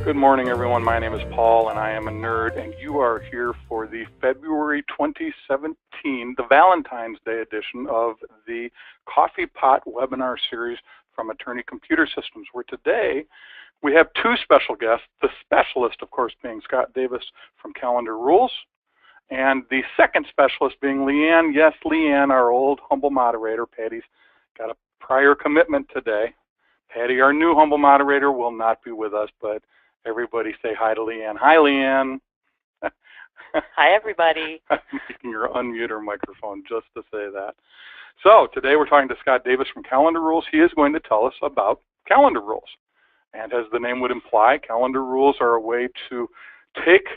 Good morning, everyone. My name is Paul, and I am a nerd, and you are here for the February 2017, the Valentine's Day edition of the Coffee Pot webinar series from Attorney Computer Systems, where today we have two special guests, the specialist, of course, being Scott Davis from Calendar Rules, and the second specialist being Leanne. Yes, Leanne, our old humble moderator. Patty's got a prior commitment today. Patty, our new humble moderator, will not be with us, but everybody say hi to Leanne. Hi, Leanne. Hi, everybody. I'm making her unmute her microphone just to say that. So today we're talking to Scott Davis from Calendar Rules. He is going to tell us about calendar rules. And as the name would imply, calendar rules are a way to take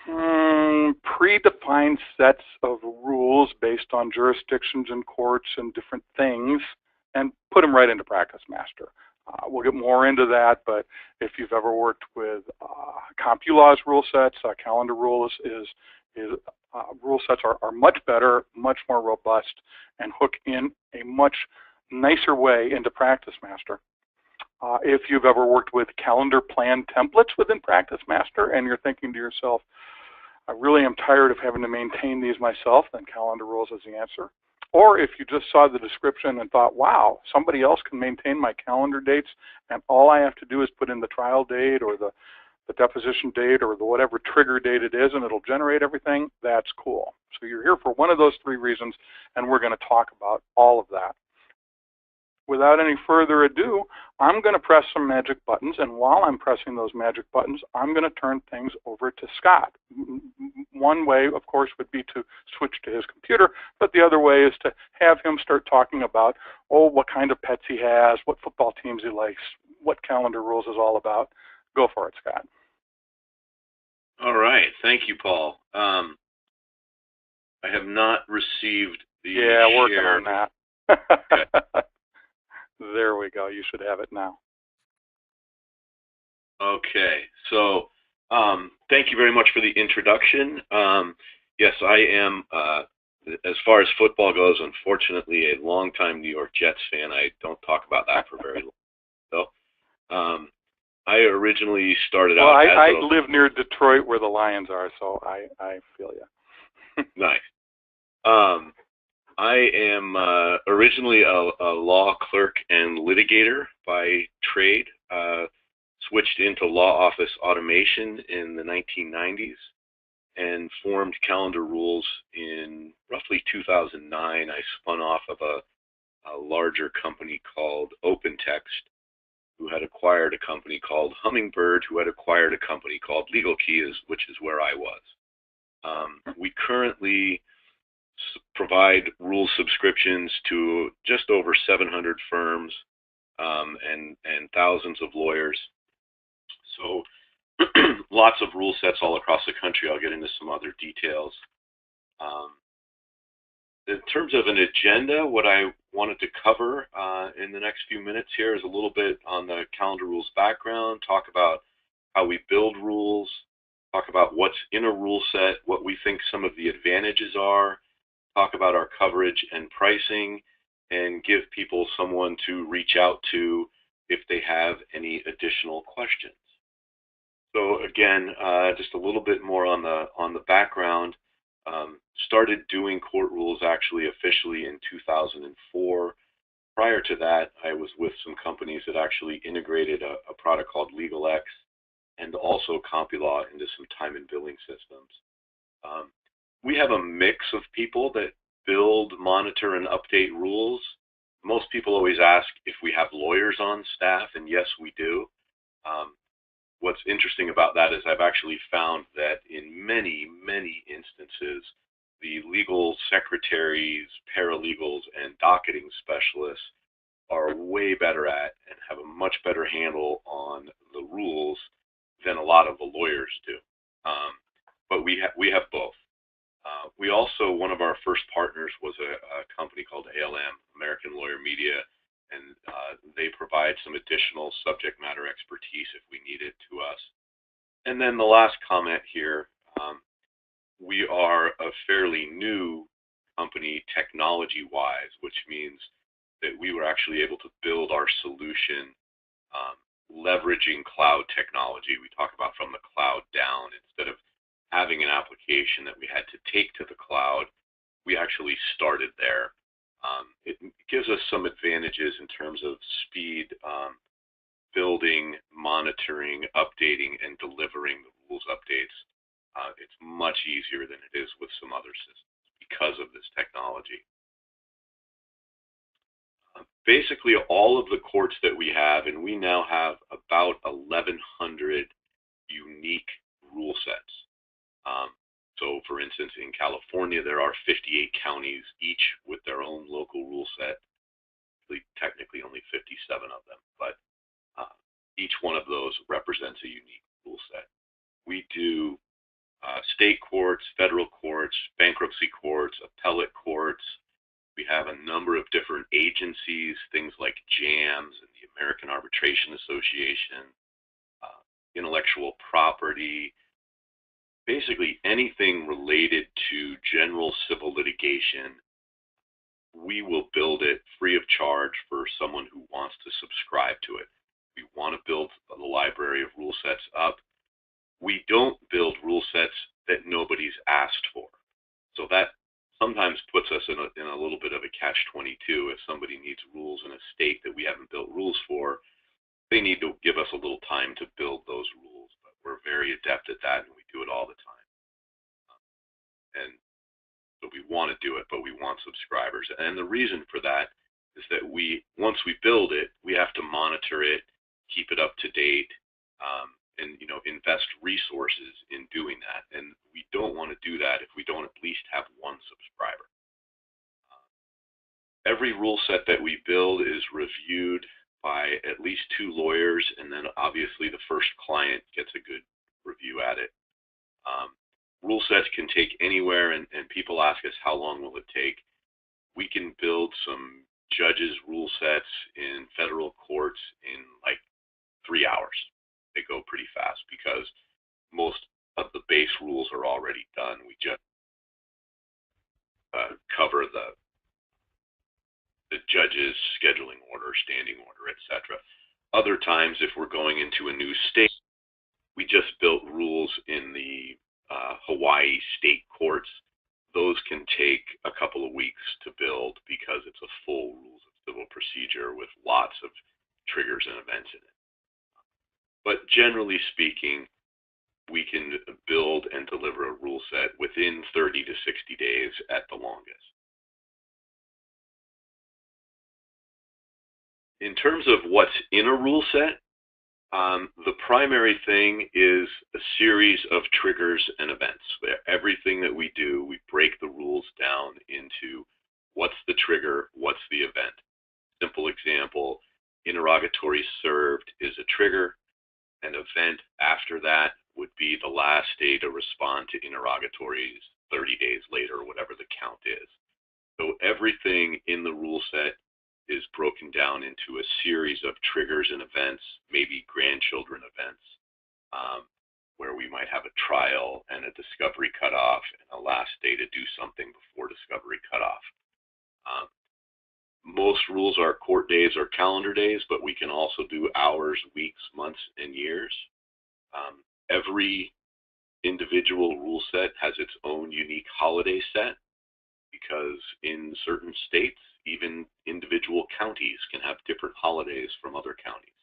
predefined sets of rules based on jurisdictions and courts and different things and put them right into PracticeMaster. We'll get more into that, but if you've ever worked with CompuLaw's rule sets, calendar rules rule sets are much better, much more robust, and hook in a much nicer way into PracticeMaster. If you've ever worked with calendar plan templates within PracticeMaster and you're thinking to yourself, I really am tired of having to maintain these myself, then Calendar Rules is the answer. Or if you just saw the description and thought, wow, somebody else can maintain my calendar dates and all I have to do is put in the trial date or the deposition date or the whatever trigger date it is and it'll generate everything, that's cool. So you're here for one of those three reasons, and we're going to talk about all of that. Without any further ado, I'm going to press some magic buttons, and while I'm pressing those magic buttons, I'm going to turn things over to Scott. One way, of course, would be to switch to his computer, but the other way is to have him start talking about, what kind of pets he has, what football teams he likes, what Calendar Rules is all about. Go for it, Scott. All right. Thank you, Paul. I have not received the Yeah, working share. on that. Okay. There we go. You should have it now. Okay. So thank you very much for the introduction. Yes, I am, as far as football goes, unfortunately, a longtime New York Jets fan. I don't talk about that for very long. So I originally started out as I live near Detroit where the Lions are, so I feel you. Nice. I am originally a law clerk and litigator by trade, switched into law office automation in the 1990s, and formed Calendar Rules in roughly 2009. I spun off of a larger company called OpenText, who had acquired a company called Hummingbird, who had acquired a company called Legal Key, which is where I was. We currently provide rule subscriptions to just over 700 firms and thousands of lawyers. So lots of rule sets all across the country. I'll get into some other details. In terms of an agenda, what I wanted to cover in the next few minutes here is a little bit on the Calendar Rules background, talk about how we build rules, talk about what's in a rule set, what we think some of the advantages are, talk about our coverage and pricing, and give people someone to reach out to if they have any additional questions. So again, just a little bit more on the background. Started doing court rules actually officially in 2004. Prior to that, I was with some companies that actually integrated a product called LegalX and also CompuLaw into some time and billing systems. We have a mix of people that build, monitor, and update rules. Most people always ask if we have lawyers on staff, and yes, we do. What's interesting about that is I've actually found that in many, many instances, the legal secretaries, paralegals, and docketing specialists are way better at and have a much better handle on the rules than a lot of the lawyers do. But we have both. We also, one of our first partners was a company called ALM, American Lawyer Media, and they provide some additional subject matter expertise if we need it to us. And then the last comment here, we are a fairly new company technology-wise, which means that we were actually able to build our solution leveraging cloud technology. We talk about from the cloud down. Instead of having an application that we had to take to the cloud, we actually started there. It gives us some advantages in terms of speed, building, monitoring, updating, and delivering the rules updates. It's much easier than it is with some other systems because of this technology. Basically, all of the courts that we have, and we now have about 1,100 unique rule sets. So, for instance, in California, there are 58 counties, each with their own local rule set. Technically, only 57 of them, but each one of those represents a unique rule set. We do state courts, federal courts, bankruptcy courts, appellate courts. We have a number of different agencies, things like JAMS and the American Arbitration Association, intellectual property, basically anything related to general civil litigation. We will build it free of charge for someone who wants to subscribe to it. We want to build the library of rule sets up. We don't build rule sets that nobody's asked for. So that sometimes puts us in a little bit of a catch-22. If somebody needs rules in a state that we haven't built rules for, they need to give us a little time to build those rules. But we're very adept at that, and we do it all the time. And so we want to do it, but we want subscribers. And the reason for that is that once we build it, we have to monitor it, keep it up to date, and invest resources in doing that. And we don't want to do that if we don't at least have one subscriber. Every rule set that we build is reviewed by at least 2 lawyers, and then obviously the first client gets a good review at it. Rule sets can take anywhere, and people ask us how long will it take. We can build some judges' rule sets in federal courts in like 3 hours. They go pretty fast because most of the base rules are already done. We just cover the judge's scheduling order, standing order, etc. Other times, if we're going into a new state, we just built rules in the Hawaii state courts. Those can take a couple of weeks to build because it's a full rules of civil procedure with lots of triggers and events in it. But generally speaking, we can build and deliver a rule set within 30 to 60 days at the longest. In terms of what's in a rule set, the primary thing is a series of triggers and events. Everything that we do, we break the rules down into what's the trigger, what's the event. Simple example, interrogatory served is a trigger. An event after that would be the last day to respond to interrogatories 30 days later, whatever the count is. So everything in the rule set is broken down into a series of triggers and events, maybe grandchildren events, where we might have a trial and a discovery cutoff and a last day to do something before discovery cutoff. Most rules are court days or calendar days, but we can also do hours, weeks, months, and years. Every individual rule set has its own unique holiday set, because in certain states, even individual counties can have different holidays from other counties.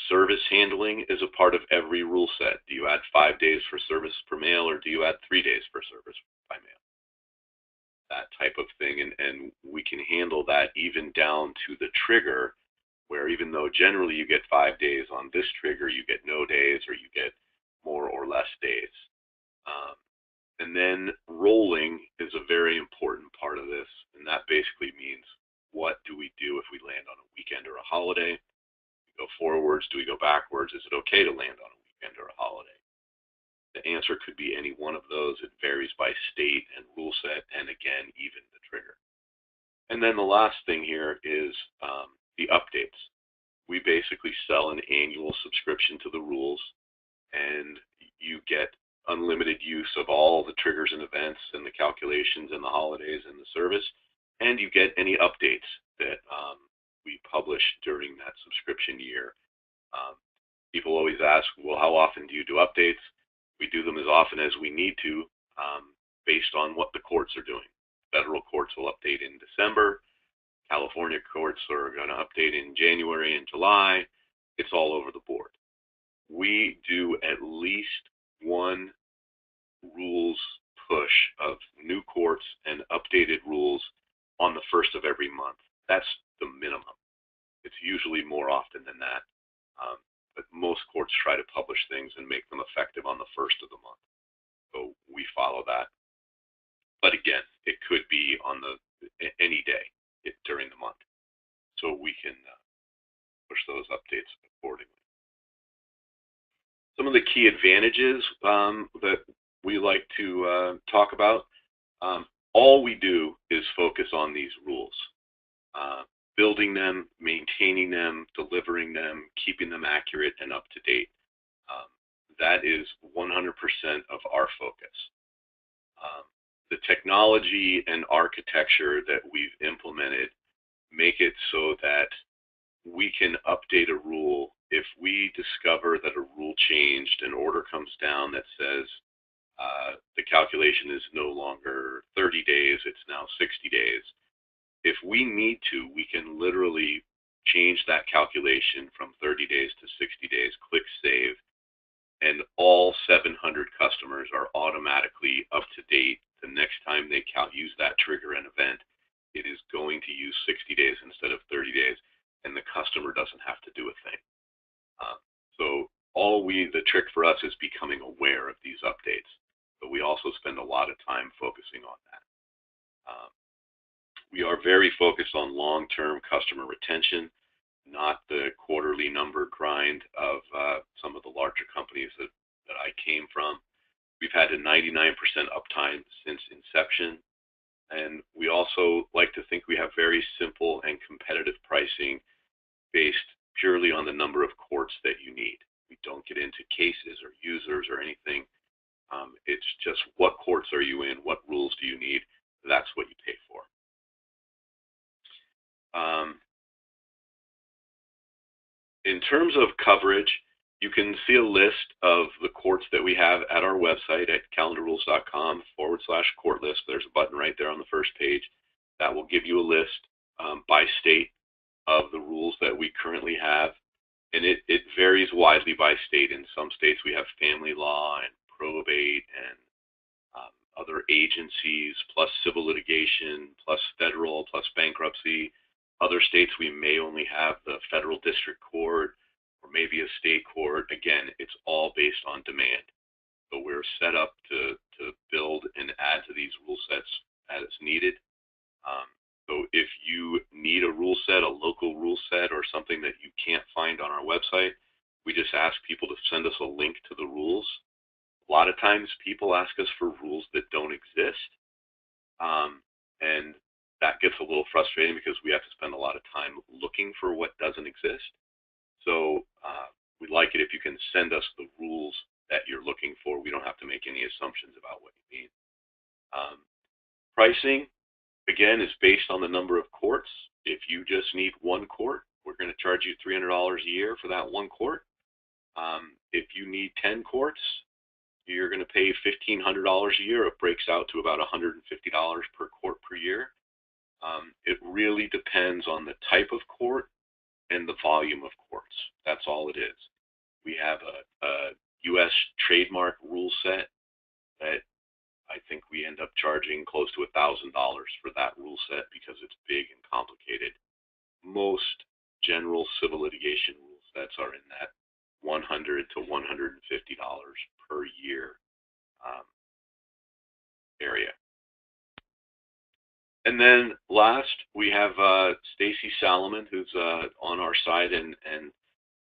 Service handling is a part of every rule set. Do you add 5 days for service per mail, or do you add 3 days for service by mail? That type of thing, and we can handle that even down to the trigger, where even though generally you get 5 days on this trigger, you get no days, or you get more or less days. And then rolling is a very important part of this, and that basically means, what do we do if we land on a weekend or a holiday? Do we go forwards? Do we go backwards? Is it okay to land on a weekend or a holiday? The answer could be any one of those. It varies by state and rule set, and again, even the trigger. And then the last thing here is the updates. We basically sell an annual subscription to the rules, and you get unlimited use of all the triggers and events and the calculations and the holidays and the service, and you get any updates that we publish during that subscription year. People always ask, well, how often do you do updates? We do them as often as we need to, based on what the courts are doing. Federal courts will update in December. California courts are going to update in January and July. It's all over the board. We do at least one rules push of new courts and updated rules on the first of every month. That's the minimum. It's usually more often than that. But most courts try to publish things and make them effective on the first of the month. So we follow that. But again, it could be on any day during the month. So we can push those updates accordingly. Some of the key advantages that we like to talk about, all we do is focus on these rules. Building them, maintaining them, delivering them, keeping them accurate and up to date. That is 100% of our focus. The technology and architecture that we've implemented make it so that we can update a rule if we discover that a rule changed, an order comes down that says the calculation is no longer 30 days, it's now 60 days. If we need to, we can literally change that calculation from 30 days to 60 days, click save, and all 700 customers are automatically up to date. The next time they use that trigger and event, it is going to use 60 days instead of 30 days, and the customer doesn't have to do a thing. So the trick for us is becoming aware of these updates, but we also spend a lot of time focusing on that. We are very focused on long-term customer retention, not the quarterly number grind of some of the larger companies that I came from. We've had a 99% uptime since inception, and we also like to think we have very simple and competitive pricing based purely on the number of courts that you need. We don't get into cases or users or anything. It's just what courts are you in, what rules do you need, that's what you pay for. In terms of coverage, you can see a list of the courts that we have at our website at calendarrules.com/court list. There's a button right there on the first page that will give you a list by state of the rules that we currently have. And it varies widely by state. In some states we have family law and probate and other agencies, plus civil litigation, plus federal, plus bankruptcy. Other states we may only have the federal district court or maybe a state court. Again, it's all based on demand. So we're set up to build and add to these rule sets as needed. So if you need a rule set, a local rule set, or something that you can't find on our website, we just ask people to send us a link to the rules. A lot of times people ask us for rules that don't exist. And that gets a little frustrating because we have to spend a lot of time looking for what doesn't exist. So we'd like it if you can send us the rules that you're looking for. We don't have to make any assumptions about what you need. Pricing, again, is based on the number of courts. If you just need one court, we're going to charge you $300 a year for that one court. If you need 10 courts, you're going to pay $1,500 a year. It breaks out to about $150 per court per year. It really depends on the type of court and the volume of courts. That's all it is. We have a U.S. trademark rule set that I think we end up charging close to $1,000 for that rule set because it's big and complicated. Most general civil litigation rule sets are in that $100 to $150 per year area. And then last, we have Stacy Salomon, who's on our side and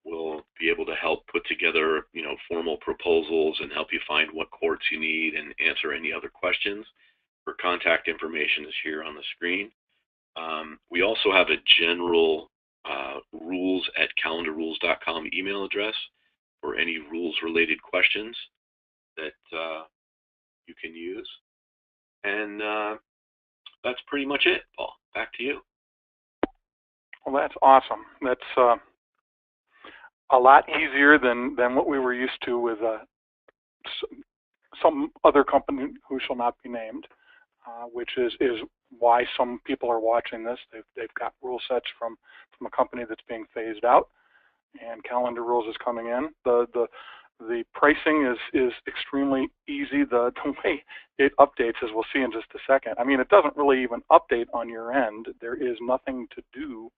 will be able to help put together, formal proposals and help you find what courts you need and answer any other questions. Her contact information is here on the screen. We also have a general rules@calendarrules.com email address for any rules-related questions that you can use. And that's pretty much it, Paul. Back to you. Well, that's awesome. That's a lot easier than what we were used to with some other company who shall not be named, which is why some people are watching this. They've got rule sets from a company that's being phased out, and calendar rules is coming in. The pricing is extremely easy. The way it updates, as we'll see in just a second. I mean, it doesn't really even update on your end. There is nothing to do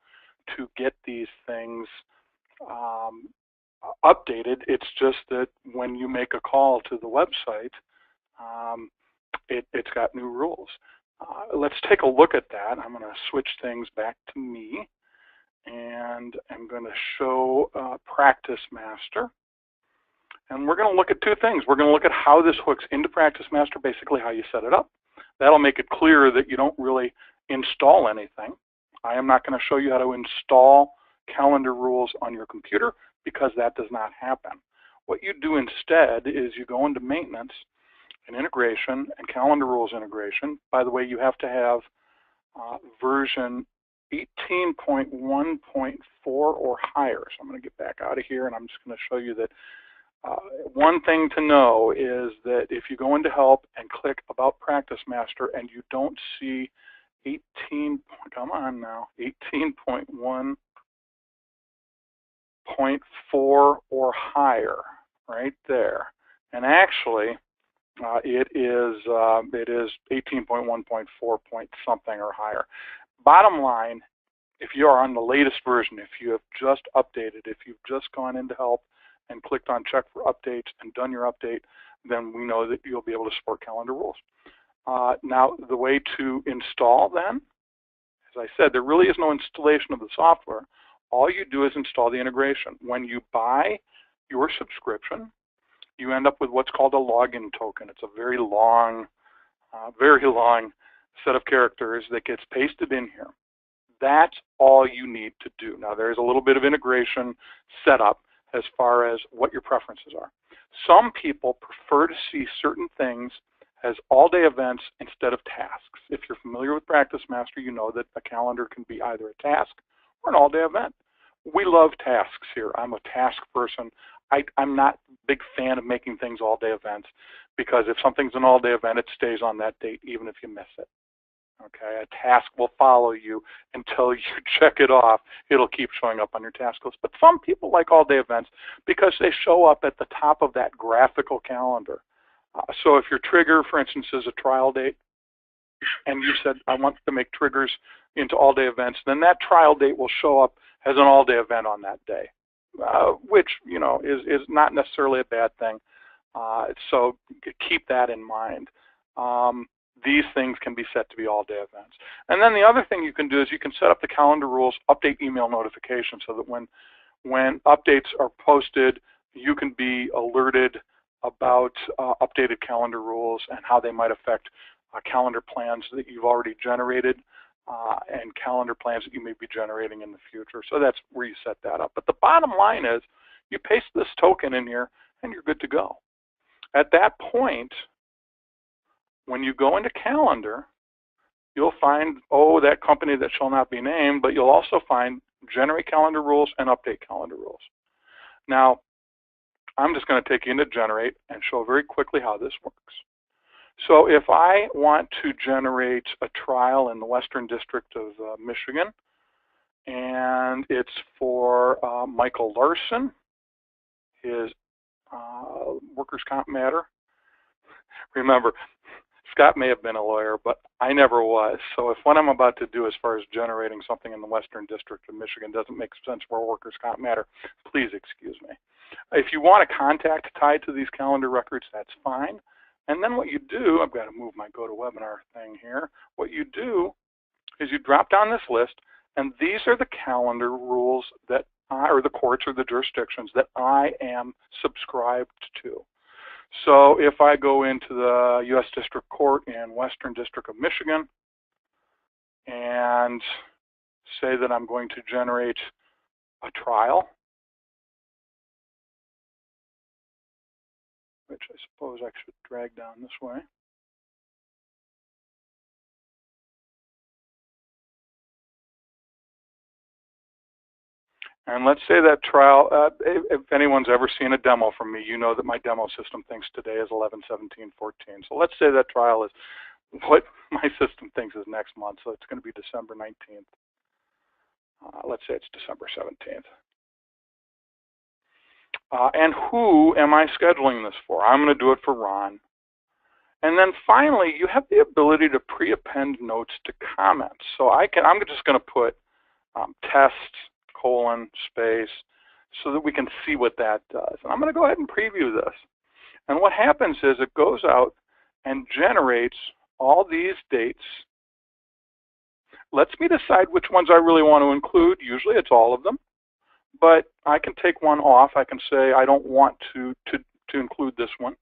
to get these things updated. It's just that when you make a call to the website, it's got new rules. Let's take a look at that. I'm going to switch things back to me, and I'm going to show PracticeMaster. And we're going to look at two things. We're going to look at how this hooks into PracticeMaster, basically how you set it up. That'll make it clear that you don't really install anything. I am not going to show you how to install calendar rules on your computer because that does not happen. What you do instead is you go into maintenance and integration and calendar rules integration. By the way, you have to have version 18.1.4 or higher. So I'm going to get back out of here, and I'm just going to show you that one thing to know is that if you go into help and click about PracticeMaster and you don't see 18.1.4 or higher right there, and actually it is 18.1.4 point something or higher. Bottom line, if you are on the latest version, if you have just updated, if you've just gone into help and clicked on check for updates and done your update, then we know that you'll be able to support calendar rules. Now, the way to install then, as I said, there really is no installation of the software. All you do is install the integration. When you buy your subscription, you end up with what's called a login token. It's a very long set of characters that gets pasted in here. That's all you need to do. Now, there's a little bit of integration set up as far as what your preferences are. Some people prefer to see certain things as all-day events instead of tasks. If you're familiar with PracticeMaster, you know that a calendar can be either a task or an all-day event. We love tasks here. I'm a task person. I'm not a big fan of making things all-day events because if something's an all-day event, it stays on that date even if you miss it. Okay, a task will follow you until you check it off. It'll keep showing up on your task list. But some people like all-day events because they show up at the top of that graphical calendar. So if your trigger, for instance, is a trial date, and you said, I want to make triggers into all-day events, then that trial date will show up as an all-day event on that day, which, you know, is not necessarily a bad thing. So keep that in mind. These things can be set to be all-day events. And then the other thing you can do is you can set up the calendar rules, update email notifications so that when updates are posted, you can be alerted about updated calendar rules and how they might affect calendar plans that you've already generated and calendar plans that you may be generating in the future. So that's where you set that up. But the bottom line is you paste this token in here and you're good to go. At that point, when you go into calendar, you'll find, that company that shall not be named, but you'll also find generate calendar rules and update calendar rules. Now, I'm just going to take you into generate and show very quickly how this works. So if I want to generate a trial in the Western District of Michigan, and it's for Michael Larson, his workers' comp matter. Remember, Scott may have been a lawyer, but I never was. So if what I'm about to do as far as generating something in the Western District of Michigan doesn't make sense for a workers' comp matter, please excuse me. If you want a contact tied to these calendar records, that's fine. And then what you do, I've got to move my GoToWebinar thing here. What you do is you drop down this list, and these are the calendar rules that or the courts or the jurisdictions that I am subscribed to. So if I go into the U.S. District Court in Western District of Michigan and say that I'm going to generate a trial, which I suppose I should drag down this way. And let's say that trial, if anyone's ever seen a demo from me, you know that my demo system thinks today is 11/17/14. So let's say that trial is what my system thinks is next month. So it's going to be December 19th. Let's say it's December 17th. And who am I scheduling this for? I'm going to do it for Ron. And then finally, you have the ability to pre-append notes to comments. So I'm just going to put test, space, so that we can see what that does. And I'm going to go ahead and preview this. And what happens is it goes out and generates all these dates, lets me decide which ones I really want to include. Usually it's all of them, but I can take one off. I can say I don't want to include this one.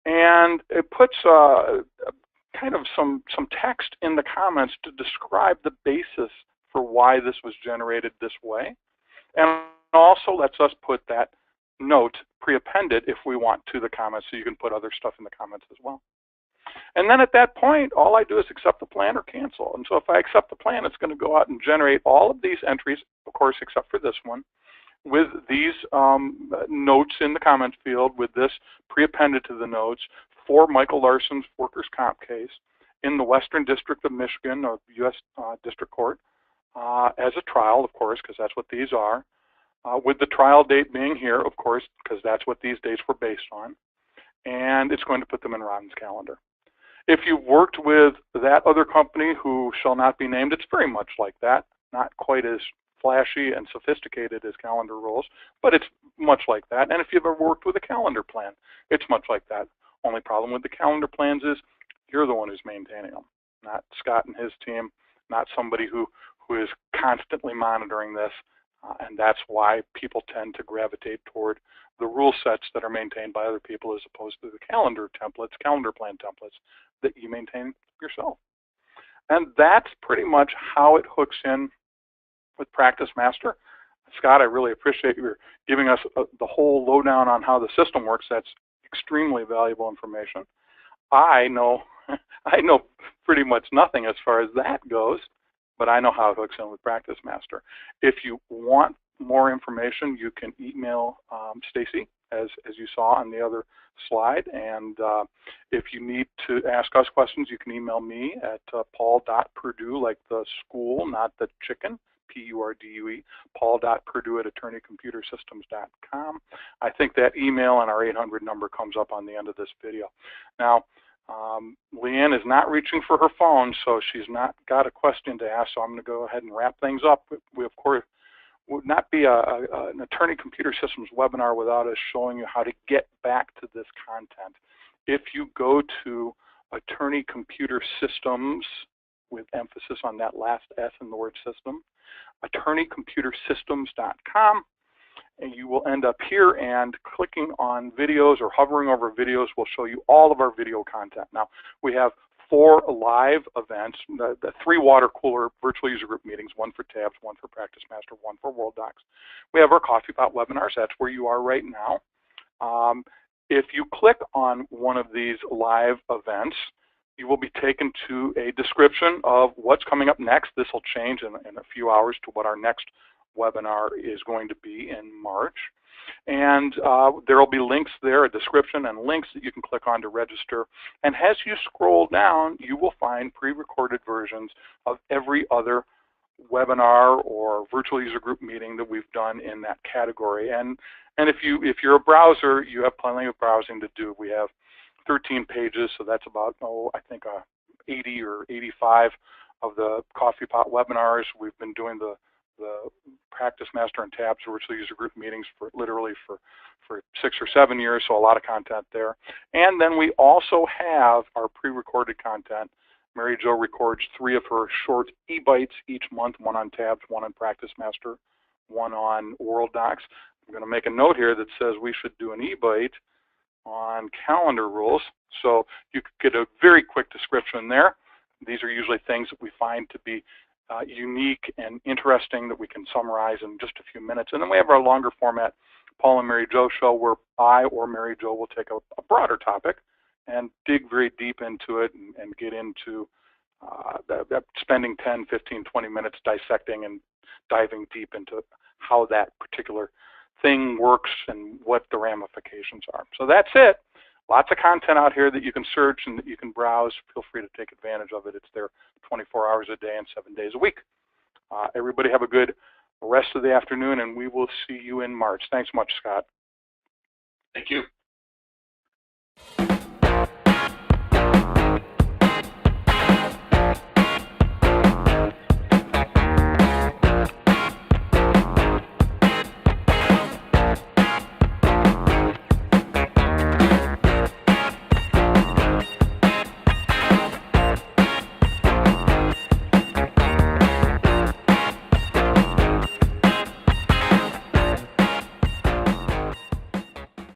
And it puts kind of some text in the comments to describe the basis for why this was generated this way. And also lets us put that note, pre-append it if we want to the comments, so you can put other stuff in the comments as well. And then at that point, all I do is accept the plan or cancel. And so if I accept the plan, it's going to go out and generate all of these entries, of course, except for this one, with these notes in the comment field, with this pre-appended to the notes for Michael Larson's workers' comp case in the Western District of Michigan, or U.S. District Court, as a trial, of course, because that's what these are, with the trial date being here, of course, because that's what these dates were based on, and it's going to put them in Ron's calendar. If you've worked with that other company who shall not be named, it's very much like that, not quite as flashy and sophisticated as calendar rules, but it's much like that. And if you've ever worked with a calendar plan, it's much like that. Only problem with the calendar plans is you're the one who's maintaining them, not Scott and his team, not somebody who is constantly monitoring this. And that's why people tend to gravitate toward the rule sets that are maintained by other people as opposed to the calendar plan templates that you maintain yourself. And that's pretty much how it hooks in with PracticeMaster. Scott, I really appreciate you giving us the whole lowdown on how the system works. That's extremely valuable information. I know pretty much nothing as far as that goes, but I know how it hooks in with PracticeMaster. If you want more information, you can email Stacy, as you saw on the other slide. And if you need to ask us questions, you can email me at paul.purdue, like the school, not the chicken, P-U-R-D-U-E, paul.purdue@attorneycomputersystems.com. I think that email and our 800 number comes up on the end of this video. Now, Leanne is not reaching for her phone, so she's not got a question to ask, so I'm going to go ahead and wrap things up. We, of course, would not be an Attorney Computer Systems webinar without us showing you how to get back to this content. If you go to Attorney Computer Systems, with emphasis on that last S in the word system, attorneycomputersystems.com, and you will end up here, and clicking on videos or hovering over videos will show you all of our video content. Now, we have 4 live events, the 3 water cooler virtual user group meetings, 1 for tabs, 1 for PracticeMaster, 1 for World Docs. We have our Coffee Pot webinars. That's where you are right now. If you click on one of these live events, you will be taken to a description of what's coming up next. This will change in a few hours to what our next webinar is going to be in March. And there will be links there, a description and links that you can click on to register. And as you scroll down, you will find pre-recorded versions of every other webinar or virtual user group meeting that we've done in that category. And if you're a browser, you have plenty of browsing to do. We have 13 pages, so that's about, I think 80 or 85 of the Coffee Pot webinars. We've been doing the PracticeMaster and tabs virtual user group meetings for 6 or 7 years, so a lot of content there. And then we also have our pre-recorded content. Mary Jo records 3 of her short e-bites each month, 1 on tabs, 1 on PracticeMaster, 1 on World Docs. I'm going to make a note here that says we should do an e-bite on calendar rules, so you could get a very quick description there. These are usually things that we find to be unique and interesting that we can summarize in just a few minutes. And then we have our longer format Paul and Mary Jo show, where I or Mary Jo will take a broader topic and dig very deep into it and get into spending 10, 15, 20 minutes dissecting and diving deep into how that particular thing works and what the ramifications are. So that's it. Lots of content out here that you can search and that you can browse. Feel free to take advantage of it. It's there 24 hours a day and 7 days a week. Everybody have a good rest of the afternoon, and we will see you in March. Thanks much, Scott. Thank you.